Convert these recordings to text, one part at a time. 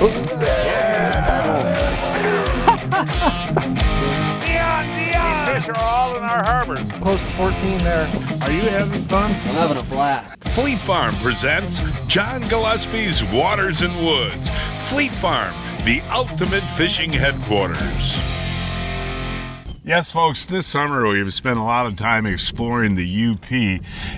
These fish are all in our harbors. Close to 14 there. Are you having fun? I'm having a blast. Fleet Farm presents John Gillespie's Waters and Woods. Fleet Farm, the ultimate fishing headquarters. Yes, folks, this summer we've spent a lot of time exploring the UP,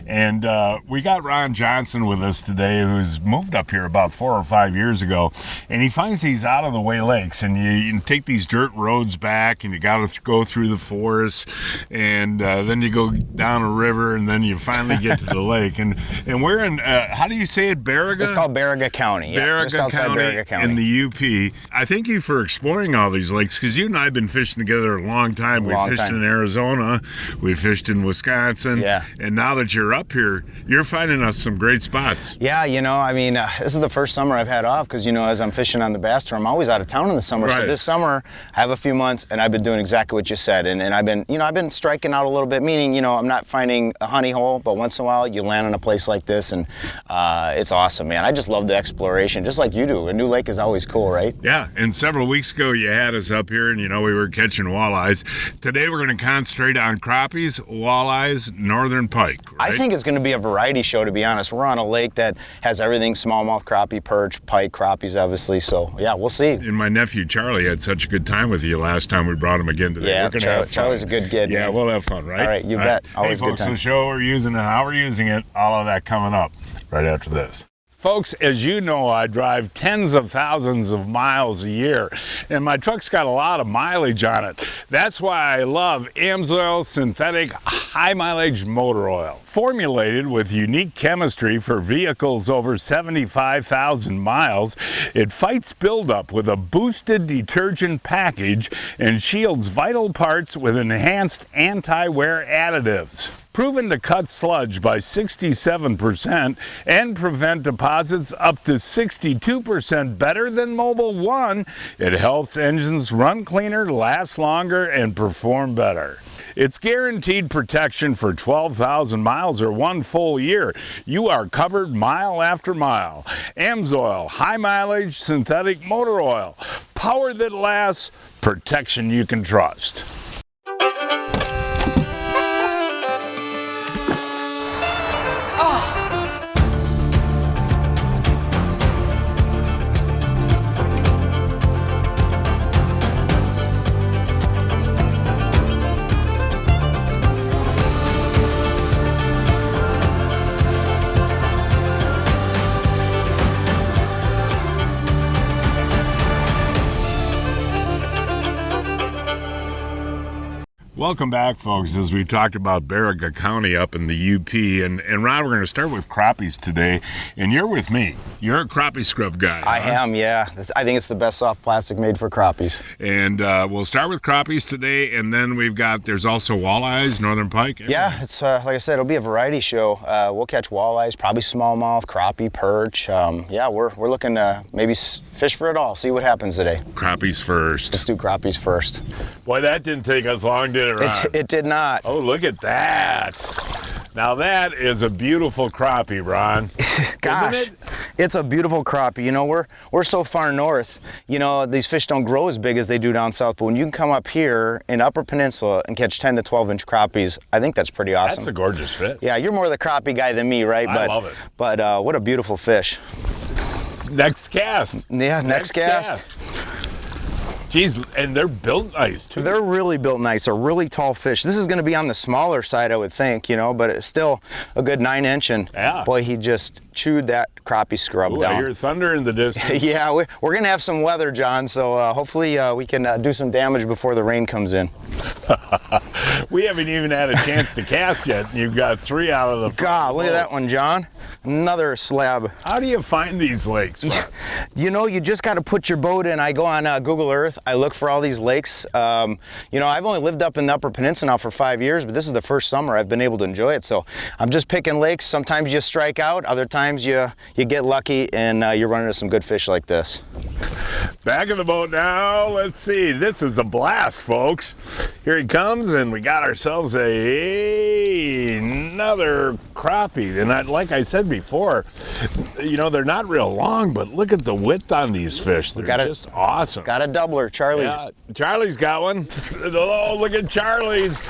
and we got Ron Johnson with us today, who's moved up here about 4 or 5 years ago, and he finds these out-of-the-way lakes, and you take these dirt roads back, and you got to go through the forest, and then you go down a river, and then you finally get to the lake, and we're in, how do you say it, Baraga? It's called Baraga County. Baraga just outside County Baraga County. In the UP. I thank you for exploring all these lakes, because you and I have been fishing together a long time. We fished in Arizona, we fished in Wisconsin, and now that you're up here, you're finding us some great spots. Yeah, you know, I mean, this is the first summer I've had off because, you know, as I'm fishing on the bass tour, I'm always out of town in the summer. Right. So this summer, I have a few months, and I've been doing exactly what you said. And I've been, you know, I've been striking out a little bit, meaning, you know, I'm not finding a honey hole, but once in a while, you land in a place like this, and it's awesome, man. I just love the exploration, just like you do. A new lake is always cool, right? Yeah, and several weeks ago, you had us up here, and, you know, we were catching walleyes. Today, we're going to concentrate on crappies, walleyes, northern pike, right? I think it's going to be a variety show, to be honest. We're on a lake that has everything: smallmouth, crappie, perch, pike, crappies, obviously. So, yeah, we'll see. And my nephew Charlie had such a good time with you last time we brought him again today. Yeah, we're gonna have fun. Charlie's a good kid. Yeah, man. we'll have fun, right? All right, you bet. Always hey, a good folks, time. the show we're using and how we're using it, all of that coming up right after this. Folks, as you know, I drive tens of thousands of miles a year, and my truck's got a lot of mileage on it. That's why I love Amsoil synthetic high mileage motor oil. Formulated with unique chemistry for vehicles over 75,000 miles, it fights buildup with a boosted detergent package and shields vital parts with enhanced anti-wear additives. Proven to cut sludge by 67% and prevent deposits up to 62% better than Mobil 1, it helps engines run cleaner, last longer, and perform better. It's guaranteed protection for 12,000 miles or 1 full year. You are covered mile after mile. Amsoil, high mileage synthetic motor oil. Power that lasts, protection you can trust. Welcome back, folks, as we talked about Baraga County up in the UP. And Ron, we're going to start with crappies today. And you're with me. You're a crappie scrub guy. I am, yeah. I think it's the best soft plastic made for crappies. And we'll start with crappies today. And then there's also walleyes, northern pike. Yeah, it's like I said, it'll be a variety show. We'll catch walleyes, probably smallmouth, crappie, perch. Yeah, we're looking to maybe fish for it all, see what happens today. Crappies first. Let's do crappies first. Boy, that didn't take us long, did it, Ron? It did not. Oh, look at that. Now that is a beautiful crappie, Ron. Gosh, isn't it? It's a beautiful crappie. You know, we're so far north, you know, these fish don't grow as big as they do down south, but when you can come up here in Upper Peninsula and catch 10 to 12 inch crappies, I think that's pretty awesome. That's a gorgeous fish. Yeah, you're more the crappie guy than me, right? I love it. But what a beautiful fish. Next cast. Yeah, next cast. Geez, and they're built nice too. They're really built nice. They're really tall fish. This is going to be on the smaller side, I would think, you know, but it's still a good 9 inch. And boy, he just chewed that crappie scrub down. I hear thunder in the distance. Yeah, we're going to have some weather, John, so hopefully we can do some damage before the rain comes in. We haven't even had a chance to cast yet, and you've got 3 out of the 4. God, look at that one, John. Another slab. How do you find these lakes? You know, you just got to put your boat in. I go on Google Earth. I look for all these lakes. You know, I've only lived up in the Upper Peninsula now for 5 years, but this is the first summer I've been able to enjoy it. So I'm just picking lakes. Sometimes you strike out. Other times you get lucky and you're running into some good fish like this. Back in the boat now. Let's see. This is a blast, folks. Here he comes, and we got ourselves another crappie. And like I said before, you know, they're not real long, but look at the width on these fish. They're just awesome. Got a doubler, Charlie. Yeah, Charlie's got one. Oh, look at Charlie's.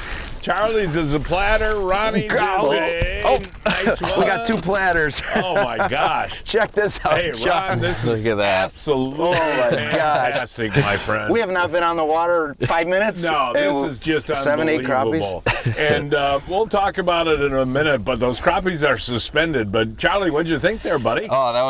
Charlie's is a platter. Ronnie's is a nice one. We got 2 platters. Oh my gosh. Check this out. Hey, Ron, this is absolutely fantastic, my friend. We have not been on the water 5 minutes. No, this is just 7, 8 unbelievable. crappies. And we'll talk about it in a minute, but those crappies are suspended. But Charlie, what'd you think there, buddy? Oh, that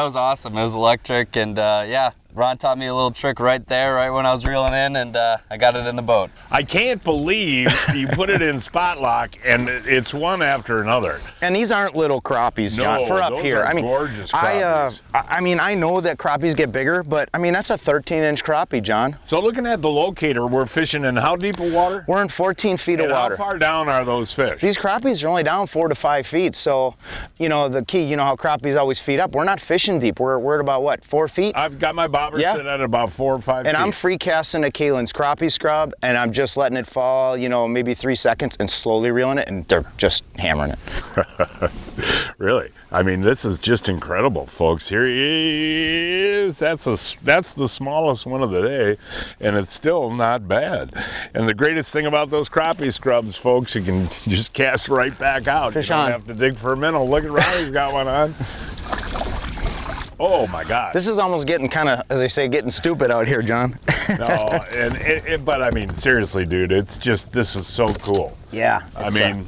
was awesome. It was electric, and yeah, Ron taught me a little trick right there, right when I was reeling in, and I got it in the boat. I can't believe you put it in spot lock, and it's one after another. And these aren't little crappies, John, for up those here. Are gorgeous crappies. I mean, I know that crappies get bigger, but I mean, that's a 13-inch crappie, John. So looking at the locator, we're fishing in how deep of water? We're in 14 feet of water. How far down are those fish? These crappies are only down 4 to 5 feet. So, you know, the key, you know how crappies always feed up. We're not fishing deep. We're at about, what, 4 feet? I've got my bobber sitting at about 4 or 5 feet. And I'm free casting a Kalen's crappie scrub, and I'm just letting it fall, you know, maybe 3 seconds and slowly reeling it, and they're just hammering it. Really? I mean, this is just incredible, folks. Here he is. That's the smallest one of the day, and it's still not bad. And the greatest thing about those crappie scrubs, folks, you can just cast right back out. Fish you don't on. have to dig for a minute. Look at Ronnie's got one on. Oh my God. This is almost getting kind of, as they say, getting stupid out here, John. No, but I mean, seriously, dude, it's just, this is so cool. Yeah. I mean,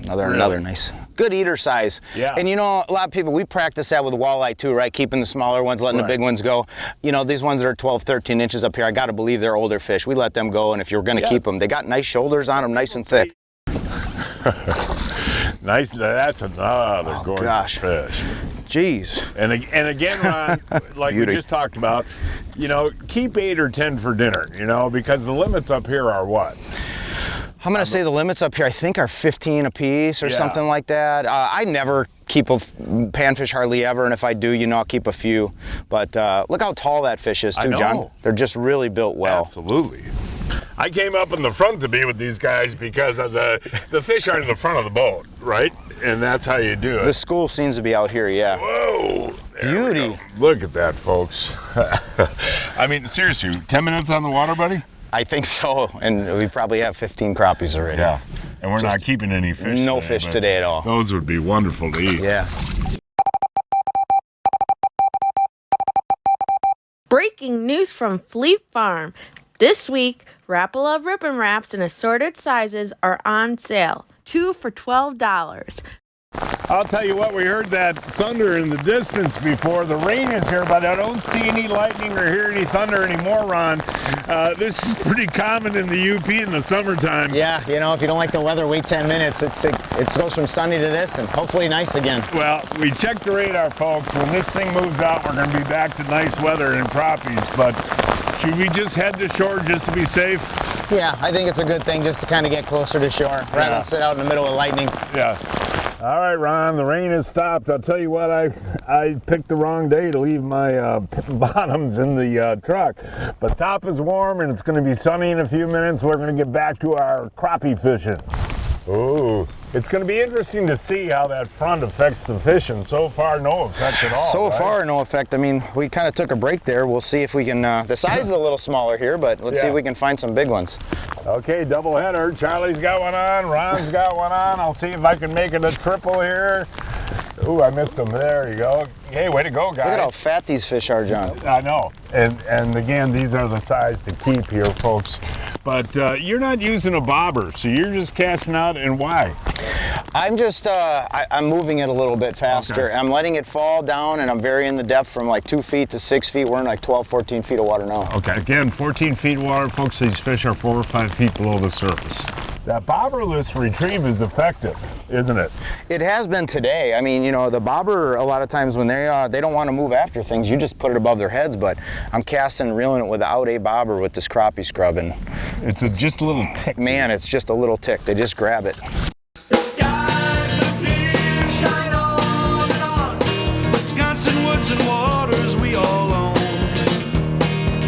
another nice, good eater size. Yeah. And you know, a lot of people, we practice that with walleye too, right? Keeping the smaller ones, letting the big ones go. You know, these ones that are 12, 13 inches up here, I got to believe they're older fish. We let them go, and if you're going to keep them, they got nice shoulders on them, nice and thick. Nice, that's another gorgeous fish. Jeez. And again, Ron, like we just talked about, you know, keep 8 or 10 for dinner, you know, because the limits up here are what? I'm going to say the limits up here, I think, are 15 a piece or something like that. I never keep a panfish hardly ever, and if I do, you know, I'll keep a few. But look how tall that fish is too, John. They're just really built well. Absolutely. I came up in the front to be with these guys because of the fish are in the front of the boat, right? And that's how you do it. The school seems to be out here, yeah. Whoa! Beauty. Look at that, folks. I mean, seriously, 10 minutes on the water, buddy? I think so, and we probably have 15 crappies already. Yeah, and we're not keeping any fish No today, fish today at all. Those would be wonderful to eat. Yeah. Breaking news from Fleet Farm. This week, Rapala Ribbon Wraps in assorted sizes are on sale. 2 for $12. I'll tell you what, we heard that thunder in the distance before. The rain is here, but I don't see any lightning or hear any thunder anymore, Ron. This is pretty common in the UP in the summertime. Yeah, you know, if you don't like the weather, wait 10 minutes. It goes from sunny to this and hopefully nice again. Well, we checked the radar, folks. When this thing moves out, we're going to be back to nice weather and crappies, but should we just head to shore just to be safe? Yeah, I think it's a good thing just to kind of get closer to shore rather than sit out in the middle of lightning. Yeah. All right, Ron, the rain has stopped. I'll tell you what, I picked the wrong day to leave my bottoms in the truck. But top is warm and it's going to be sunny in a few minutes. We're going to get back to our crappie fishing. Ooh, it's going to be interesting to see how that front affects the fishing. So far, no effect at all. So far, no effect. I mean, we kind of took a break there. We'll see if we can, the size is a little smaller here, but let's see if we can find some big ones. Okay, double header. Charlie's got one on, Ron's got one on. I'll see if I can make it a triple here. Ooh, I missed him. There you go. Hey, way to go, guys. Look at how fat these fish are, John. I know. And again, these are the size to keep here, folks. But you're not using a bobber, so you're just casting out, and why? I'm just, I'm moving it a little bit faster. Okay. I'm letting it fall down, and I'm varying the depth from like 2 feet to 6 feet. We're in like 12, 14 feet of water now. Okay, again, 14 feet of water, folks. These fish are 4 or 5 feet below the surface. That bobberless retrieve is effective, isn't it? It has been today. I mean, you know, the bobber, a lot of times when they don't want to move after things, you just put it above their heads, but I'm casting and reeling it without a bobber with this crappie scrub, and it's just a little tick. Man, it's just a little tick. They just grab it. The skies of clear, shine on and on. Wisconsin woods and waters we all own.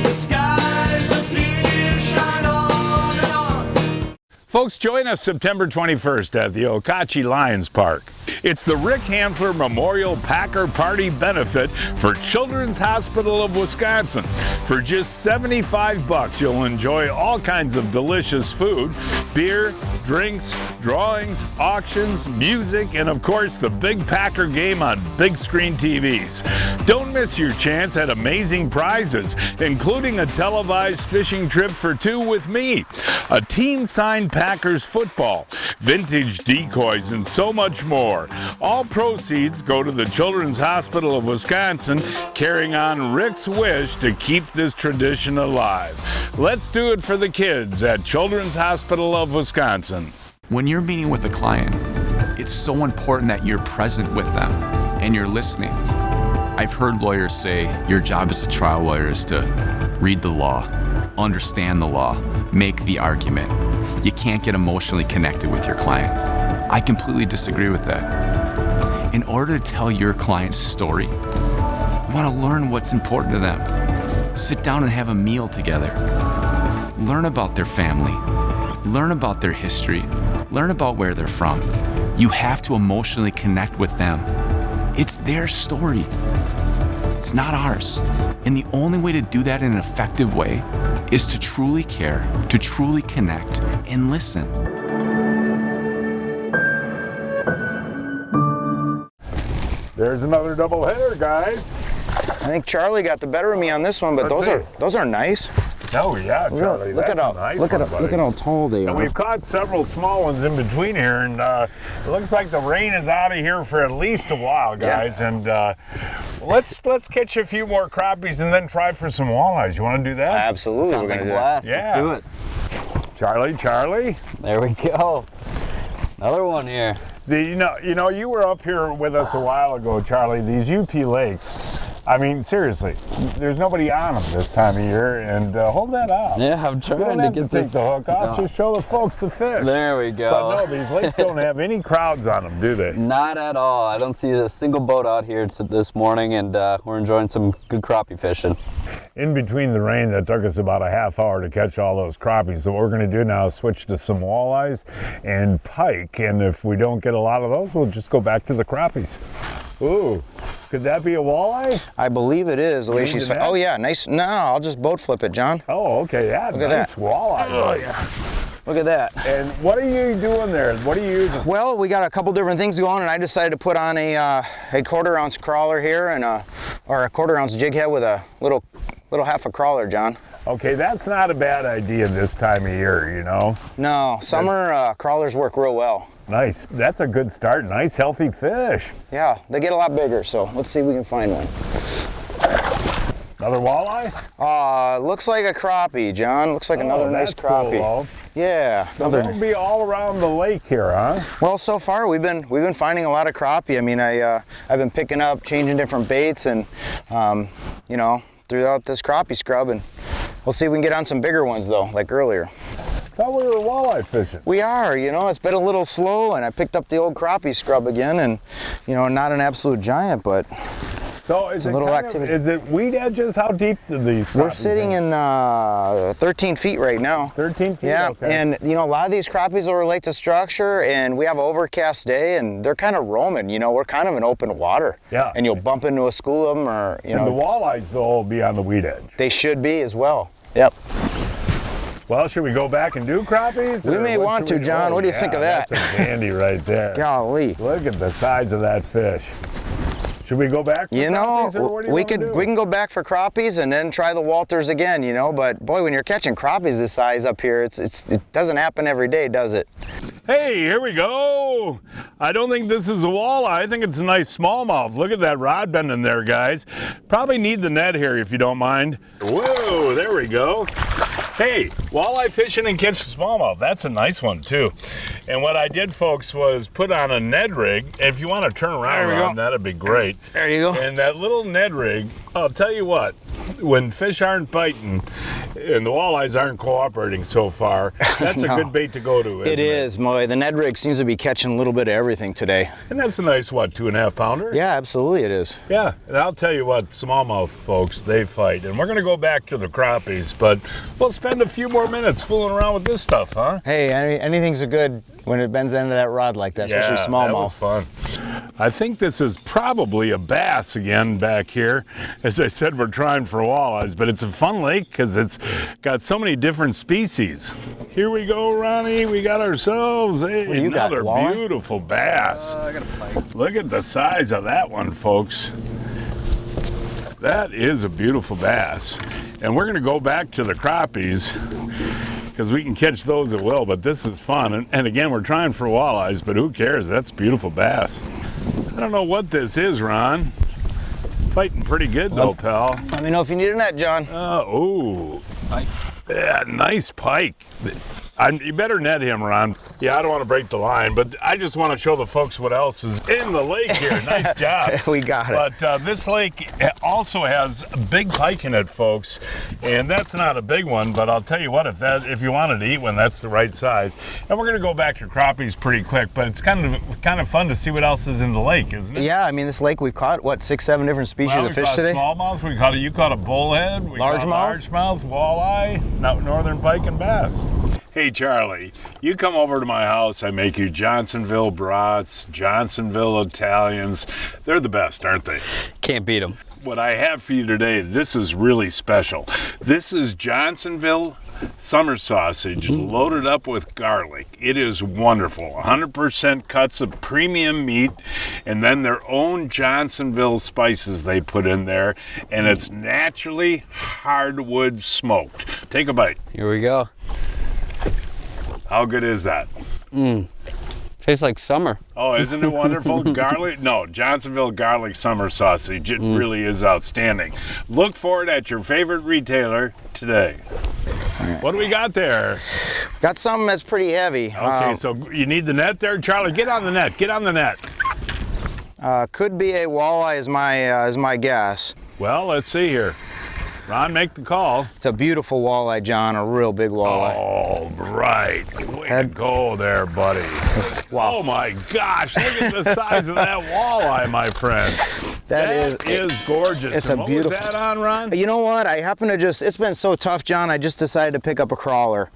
The skies of clear, shine on and on. Folks, join us September 21st at the Okauchee Lions Park. It's the Rick Hanfler Memorial Packer Party Benefit for Children's Hospital of Wisconsin. For just $75, you'll enjoy all kinds of delicious food, beer, drinks, drawings, auctions, music, and of course the big Packer game on big screen TVs. Don't miss your chance at amazing prizes, including a televised fishing trip for two with me, a team-signed Packers football, vintage decoys, and so much more. All proceeds go to the Children's Hospital of Wisconsin, carrying on Rick's wish to keep this tradition alive. Let's do it for the kids at Children's Hospital of Wisconsin. When you're meeting with a client, it's so important that you're present with them and you're listening. I've heard lawyers say your job as a trial lawyer is to read the law, understand the law, make the argument. You can't get emotionally connected with your client. I completely disagree with that. In order to tell your client's story, you want to learn what's important to them. Sit down and have a meal together. Learn about their family. Learn about their history. Learn about where they're from. You have to emotionally connect with them. It's their story. It's not ours. And the only way to do that in an effective way is to truly care, to truly connect, and listen. There's another doubleheader, guys. I think Charlie got the better of me on this one, but those are nice. Oh yeah, Charlie. Look at how tall they and are. we've caught several small ones in between here, and it looks like the rain is out of here for at least a while, guys. Yeah. And let's catch a few more crappies and then try for some walleyes. You want to do that? Absolutely. Sounds like a blast. Yeah. Let's do it. Charlie. There we go. Another one here. You know, you were up here with us a while ago, Charlie. These UP lakes. I mean, seriously, there's nobody on them this time of year, and hold that up. Yeah, I'm trying to get take the hook off. Just show the folks the fish. There we go. But no, these lakes don't have any crowds on them, do they? Not at all. I don't see a single boat out here this morning, and we're enjoying some good crappie fishing. In between the rain, that took us about a half hour to catch all those crappies. So what we're going to do now is switch to some walleyes and pike, and if we don't get a lot of those, we'll just go back to the crappies. Ooh. Could that be a walleye? I believe it is, the way she's... Oh, yeah, nice. No, I'll just boat flip it, John. Oh, okay, yeah, Look at nice that. walleye. Oh, yeah. Look at that. And what are you doing there? What are you using? Well, we got a couple different things going, and I decided to put on a quarter-ounce crawler here and a quarter-ounce jig head with a little half a crawler, John. Okay, that's not a bad idea this time of year, you know? No, summer crawlers work real well. Nice. That's a good start. Nice, healthy fish. Yeah, they get a lot bigger, so let's see if we can find one. Another walleye? Looks like a crappie, John. Looks like another nice crappie. Cool, yeah. So they'll be all around the lake here, huh? Well, so far we've been finding a lot of crappie. I mean, I've been picking up, changing different baits, and you know, throughout this crappie scrub, and we'll see if we can get on some bigger ones though, like earlier. Thought we were walleye fishing. We are, you know, it's been a little slow, and I picked up the old crappie scrub again, and you know, not an absolute giant, but so it's a little activity. Is it weed edges? How deep do these? We're sitting in 13 feet right now. 13 feet. Yeah, okay. and you know, a lot of these crappies will relate to structure, and we have an overcast day, and they're kind of roaming. You know, we're kind of in open water. Yeah. And you'll bump into a school of them, or you know. And the walleyes will be on the weed edge. They should be as well. Yep. Well, should we go back and do crappies? We may want to, John. What do you think of that? That's a dandy right there. Golly. Look at the size of that fish. Should we go back for crappies, or what do you we do? can go back for crappies and then try the Walters again, you know, but boy, when you're catching crappies this size up here, it doesn't happen every day, does it? Hey, here we go. I don't think this is a walleye. I think it's a nice smallmouth. Look at that rod bending there, guys. Probably need the net here if you don't mind. Whoa, there we go. Hey, walleye fishing and catch smallmouth. That's a nice one too. And what I did, folks, was put on a Ned rig. If you want to turn around, that'd be great. There you go. And that little Ned rig, I'll tell you what, when fish aren't biting and the walleyes aren't cooperating so far, that's No. a good bait to go to, isn't It is, Moy. The Ned rig seems to be catching a little bit of everything today. And that's a nice, what, 2.5 pounder? Yeah, absolutely it is. Yeah, and I'll tell you what, smallmouth folks, they fight. And we're going to go back to the crappies, but we'll spend a few more minutes fooling around with this stuff, huh? Hey, anything's a good when it bends into that rod like that, especially That was smallmouth. fun. I think this is probably a bass again back here. As I said, we're trying for walleyes, but it's a fun lake because it's got so many different species. Here we go, Ronnie. We got ourselves What do you got, another walleye? beautiful bass. I got a spike. Look at the size of that one, folks. That is a beautiful bass. And we're going to go back to the crappies because we can catch those at will, but this is fun. And again, we're trying for walleyes, but who cares? That's a beautiful bass. I don't know what this is, Ron. Fighting pretty good though, pal. Let me know if you need a net, John. Ooh. Yeah, nice pike. You better net him, Ron. Yeah, I don't want to break the line, but I just want to show the folks what else is in the lake here. Nice job. We got it. But this lake also has a big pike in it, folks, and that's not a big one, but I'll tell you what, if you wanted to eat one, that's the right size. And we're going to go back to crappies pretty quick, but it's kind of fun to see what else is in the lake, isn't it? Yeah, I mean, this lake we've caught, what, 6, 7 different species Well, of fish today? Smallmouth. You caught a bullhead. We caught largemouth, walleye, northern pike, and bass. Hey, Charlie, you come over to my house, I make you Johnsonville brats, Johnsonville Italians. They're the best, aren't they? Can't beat them. What I have for you today, this is really special. This is Johnsonville summer sausage loaded up with garlic. It is wonderful. 100% cuts of premium meat and then their own Johnsonville spices they put in there, and it's naturally hardwood smoked. Take a bite. Here we go. How good is that? Tastes like summer. Oh, isn't it wonderful? Garlic? No, Johnsonville garlic summer sausage. It really is outstanding. Look for it at your favorite retailer today. What do we got there? Got something that's pretty heavy. Okay, so you need the net there? Charlie, get on the net. Get on the net. Could be a walleye is my guess. Well, let's see here. Ron, make the call. It's a beautiful walleye, John, a real big walleye. All right. Way to go there, buddy. Wow. Oh, my gosh. Look at the size of that walleye, my friend. That is gorgeous. It's and a what beautiful. was that on, Ron? You know what? I happen to it's been so tough, John, I just decided to pick up a crawler.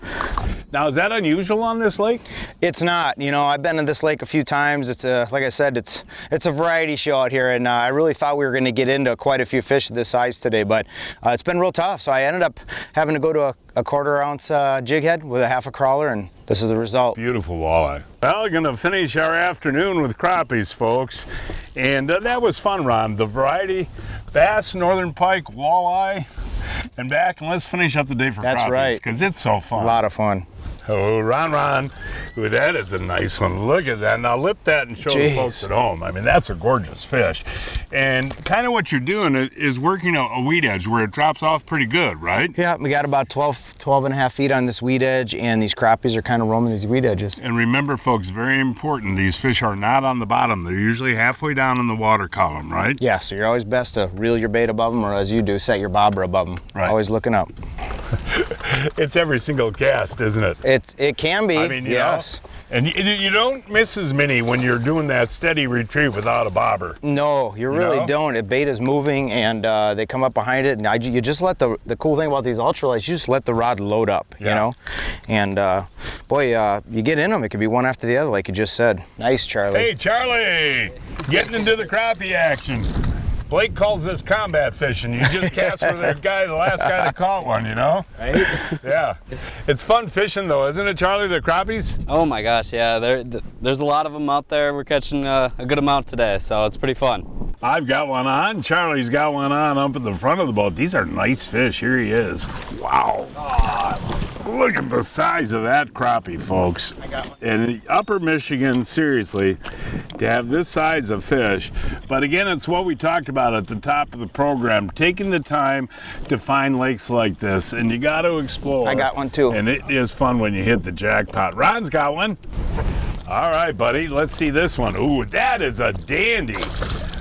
Now, is that unusual on this lake? It's not. You know, I've been in this lake a few times. It's like I said, it's a variety show out here, and I really thought we were going to get into quite a few fish this size today, but it's been real tough. So I ended up having to go to a 1/4 ounce jig head with a half a crawler, and this is the result. Beautiful walleye. Well, we're going to finish our afternoon with crappies, folks. And that was fun, Ron. The variety, bass, northern pike, walleye, and back. And let's finish up the day for crappies. That's right. Because it's so fun. A lot of fun. Oh, Ron. Ooh, that is a nice one. Look at that. Now lip that and show the folks at home. I mean, that's a gorgeous fish. And kind of what you're doing is working a weed edge where it drops off pretty good, right? Yeah, we got about 12 and a half feet on this weed edge, and these crappies are kind of roaming these weed edges. And remember, folks, very important, these fish are not on the bottom. They're usually halfway down in the water column, right? Yeah, so you're always best to reel your bait above them, or as you do, set your bobber above them. Right. Always looking up. It's every single cast, isn't it? It can be, I mean, yes. And you don't miss as many when you're doing that steady retrieve without a bobber. No, you really don't. The bait is moving, and they come up behind it, and you just let the cool thing about these ultralights, you just let the rod load up, you know? And boy, you get in them, it could be one after the other, like you just said. Nice, Charlie. Hey, Charlie, getting into the crappie action. Blake calls this combat fishing. You just cast for the last guy that caught one, you know? Right? Yeah. It's fun fishing, though, isn't it, Charlie, the crappies? Oh my gosh, yeah. There's a lot of them out there. We're catching a good amount today, so it's pretty fun. I've got one on. Charlie's got one on up at the front of the boat. These are nice fish. Here he is. Wow. Look at the size of that crappie, folks. In Upper Michigan, seriously, to have this size of fish. But again, it's what we talked about at the top of the program, taking the time to find lakes like this, and you got to explore. I got one too. And it is fun when you hit the jackpot. Ron's got one. All right, buddy, let's see this one. Ooh, that is a dandy.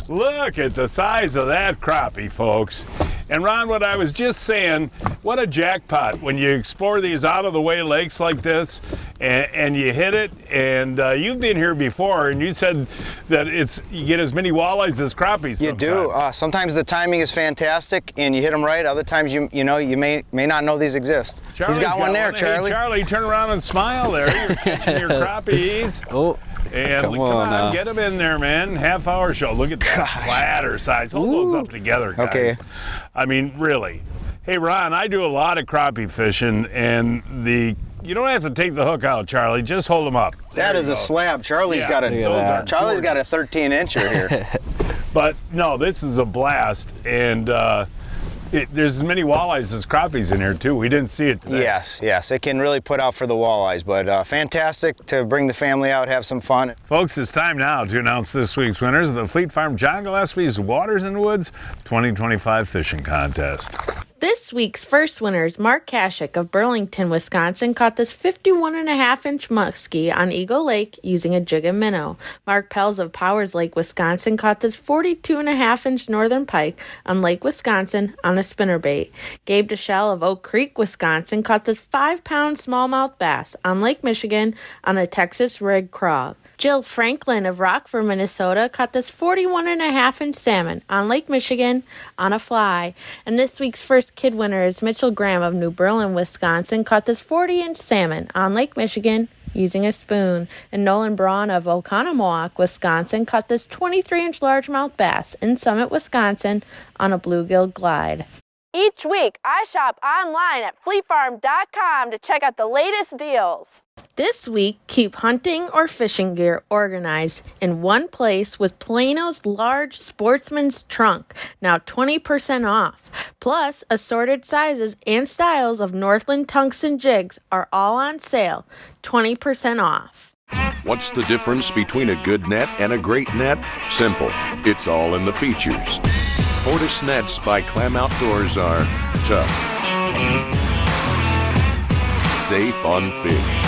Look at the size of that crappie, folks. And Ron, what I was just saying, what a jackpot when you explore these out-of-the-way lakes like this and you hit it. And you've been here before, and you said that you get as many walleyes as crappies. You do. Sometimes the timing is fantastic, and you hit them right. Other times, you may not know these exist. Charlie's got one there, Hey, Charlie. Charlie, turn around and smile there. You're catching your crappies. Oh, And come on, get them in there, man. Half-hour show. Look at that platter size. Hold those up together, guys. Okay. I mean, really. Hey, Ron, I do a lot of crappie fishing, and you don't have to take the hook out, Charlie. Just hold them up. That is a slab. Charlie's got a 13-incher here. But no, this is a blast, and there's as many walleyes as crappies in here too. We didn't see it today. Yes, it can really put out for the walleyes, but fantastic to bring the family out, have some fun. Folks, it's time now to announce this week's winners of the Fleet Farm John Gillespie's Waters and Woods 2025 Fishing Contest. This week's first winners, Mark Kashik of Burlington, Wisconsin, caught this 51.5-inch muskie on Eagle Lake using a jig and minnow. Mark Pels of Powers Lake, Wisconsin, caught this 42.5-inch northern pike on Lake Wisconsin on a spinnerbait. Gabe DeShell of Oak Creek, Wisconsin, caught this 5-pound smallmouth bass on Lake Michigan on a Texas rig crawl. Jill Franklin of Rockford, Minnesota, caught this 41.5-inch salmon on Lake Michigan on a fly. And this week's first kid winner is Mitchell Graham of New Berlin, Wisconsin, caught this 40-inch salmon on Lake Michigan using a spoon. And Nolan Braun of Oconomowoc, Wisconsin, caught this 23-inch largemouth bass in Summit, Wisconsin on a bluegill glide. Each week, I shop online at fleetfarm.com to check out the latest deals. This week, keep hunting or fishing gear organized in one place with Plano's large Sportsman's Trunk, now 20% off. Plus, assorted sizes and styles of Northland tungsten jigs are all on sale, 20% off. What's the difference between a good net and a great net? Simple. It's all in the features. Fortis nets by Clam Outdoors are tough, safe on fish,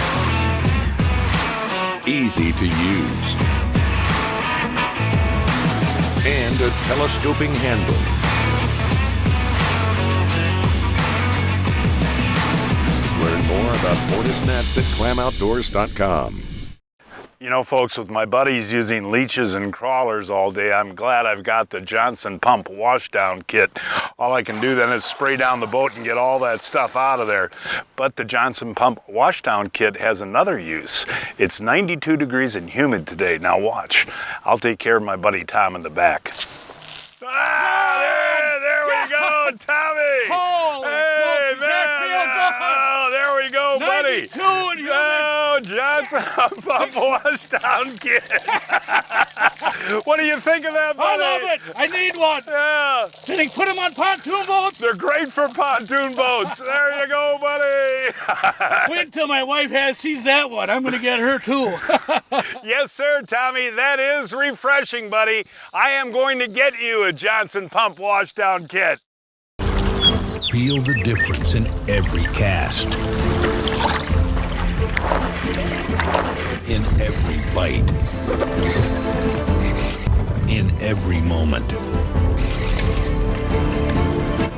easy to use, and a telescoping handle. Learn more about Fortis nets at clamoutdoors.com. You know, folks, with my buddies using leeches and crawlers all day, I'm glad I've got the Johnson Pump washdown kit. All I can do then is spray down the boat and get all that stuff out of there. But the Johnson Pump washdown kit has another use. It's 92 degrees and humid today. Now watch. I'll take care of my buddy Tom in the back. There we go, Tommy. Holy smokes, does that feel good? Oh, there we go, buddy. 92 and humid. Oh, Johnson Pump washdown kit. What do you think of that, buddy? I love it. I need one. Yeah. Did he put them on pontoon boats? They're great for pontoon boats. There you go, buddy. Wait till my wife sees that one. I'm going to get her too. Yes, sir, Tommy. That is refreshing, buddy. I am going to get you a Johnson Pump washdown kit. Feel the difference in every cast, in every bite, in every moment,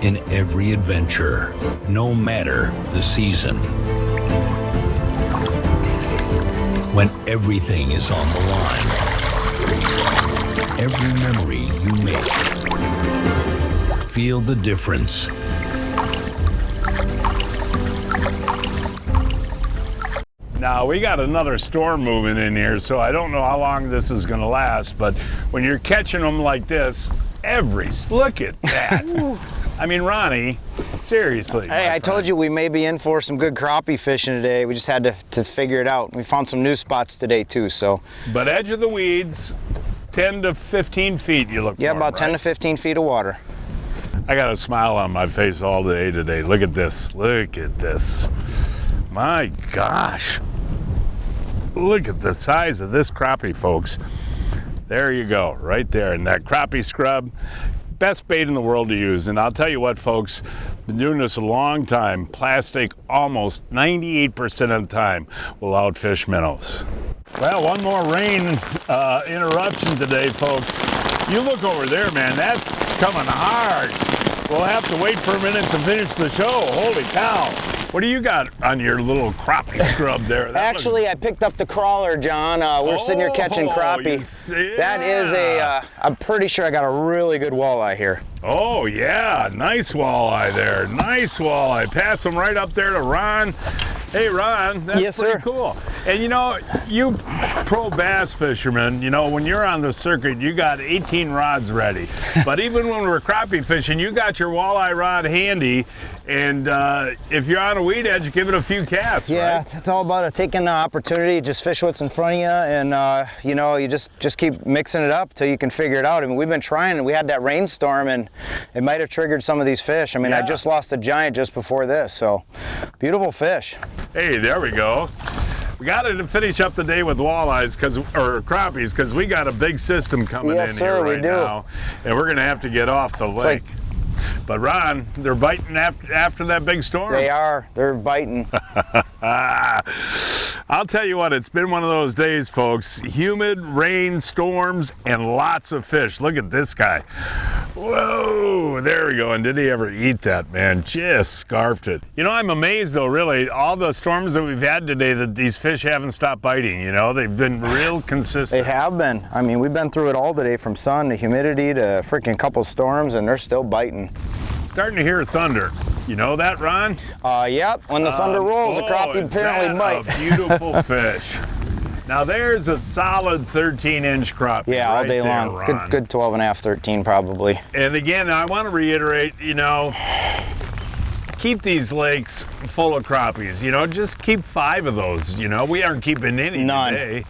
in every adventure, no matter the season. When everything is on the line, every memory you make, feel the difference. Now, we got another storm moving in here, so I don't know how long this is going to last, but when you're catching them like this, look at that. I mean, Ronnie, seriously. Hey, I told you we may be in for some good crappie fishing today. We just had to figure it out. We found some new spots today, too, so. But edge of the weeds, 10 to 15 feet you look for. Yeah, about 10 right? to 15 feet of water. I got a smile on my face all day today. Look at this. Look at this. My gosh. Look at the size of this crappie, folks. There you go, right there. And that crappie scrub, best bait in the world to use. And I'll tell you what, folks, been doing this a long time. Plastic almost 98% of the time will outfish minnows. Well, one more rain interruption today, folks. You look over there, man, that's coming hard. We'll have to wait for a minute to finish the show. Holy cow. What do you got on your little crappie scrub there? Actually, I picked up the crawler, John. We're sitting here catching crappie. That is I'm pretty sure I got a really good walleye here. Oh yeah, nice walleye there. Nice walleye. Pass them right up there to Ron. Hey Ron, that's yes, pretty sir. cool. And you know, you pro bass fishermen, you know, when you're on the circuit, you got 18 rods ready. But even when we're crappie fishing, you got your walleye rod handy. And if you're on a weed edge, give it a few casts, yeah, right? It's all about taking the opportunity, just fish what's in front of you, and you know, you just keep mixing it up till you can figure it out. I mean, we've been trying, and we had that rainstorm, and it might have triggered some of these fish. I mean, I just lost a giant just before this, so beautiful fish. Hey, there we go. We got to finish up the day with walleyes, or crappies, because we got a big system coming in here right now, and we're going to have to get off the lake. But Ron, they're biting after that big storm. They are. They're biting. I'll tell you what, it's been one of those days, folks. Humid, rain, storms, and lots of fish. Look at this guy. Whoa, there we go. And did he ever eat that, man? Just scarfed it. You know, I'm amazed, though, really, all the storms that we've had today, that these fish haven't stopped biting, you know? They've been real consistent. They have been. I mean, we've been through it all today, from sun to humidity to freaking couple storms, and they're still biting. Starting to hear thunder. You know that, Ron? Yep. When the thunder rolls, the crappie apparently bite. A beautiful fish. Now there's a solid 13-inch crappie. Yeah, all day long. Ron. Good 12 and a half, 13 probably. And again, I want to reiterate, you know, keep these lakes full of crappies. You know, just keep 5 of those. You know, we aren't keeping any today.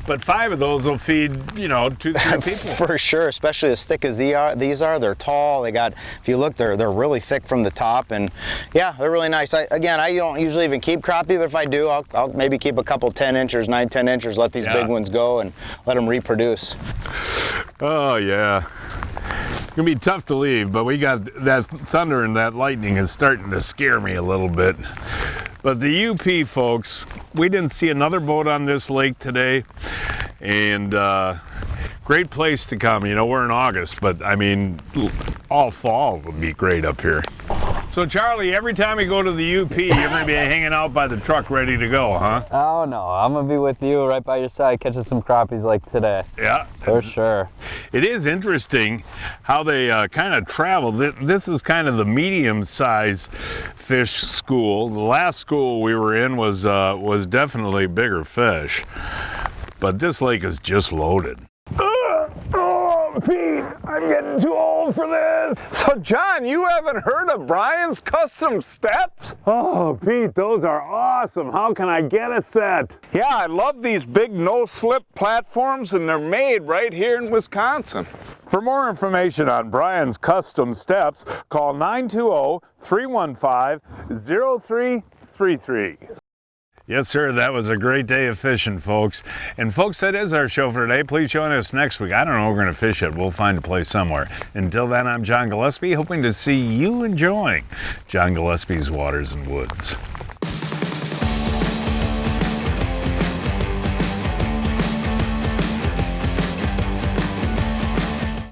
But 5 of those will feed, you know, 2-3 people. For sure, especially as thick as these are. They're tall. They got, if you look, they're really thick from the top, and yeah, they're really nice. I don't usually even keep crappie, but if I do, I'll maybe keep a couple 10-inchers, 9-10 inchers, let these big ones go and let them reproduce. Oh yeah. It's gonna be tough to leave, but we got that thunder and that lightning is starting to scare me a little bit. But the UP folks, we didn't see another boat on this lake today, and great place to come. You know, we're in August, but I mean, all fall would be great up here. So Charlie, every time we go to the UP, you're gonna be hanging out by the truck ready to go, huh? Oh no, I'm gonna be with you right by your side catching some crappies like today. Yeah. For sure. It is interesting how they kind of travel. This is kind of the medium-sized fish school. The last school we were in was definitely bigger fish, but this lake is just loaded. Oh, Pete, I'm getting too old for this. So, John, you haven't heard of Brian's Custom Steps? Oh, Pete, those are awesome. How can I get a set? Yeah, I love these big no-slip platforms, and they're made right here in Wisconsin. For more information on Brian's Custom Steps, call 920-315-0333. Yes, sir. That was a great day of fishing, folks. And folks, that is our show for today. Please join us next week. I don't know where we're going to fish it. We'll find a place somewhere. Until then, I'm John Gillespie, hoping to see you enjoying John Gillespie's Waters and Woods.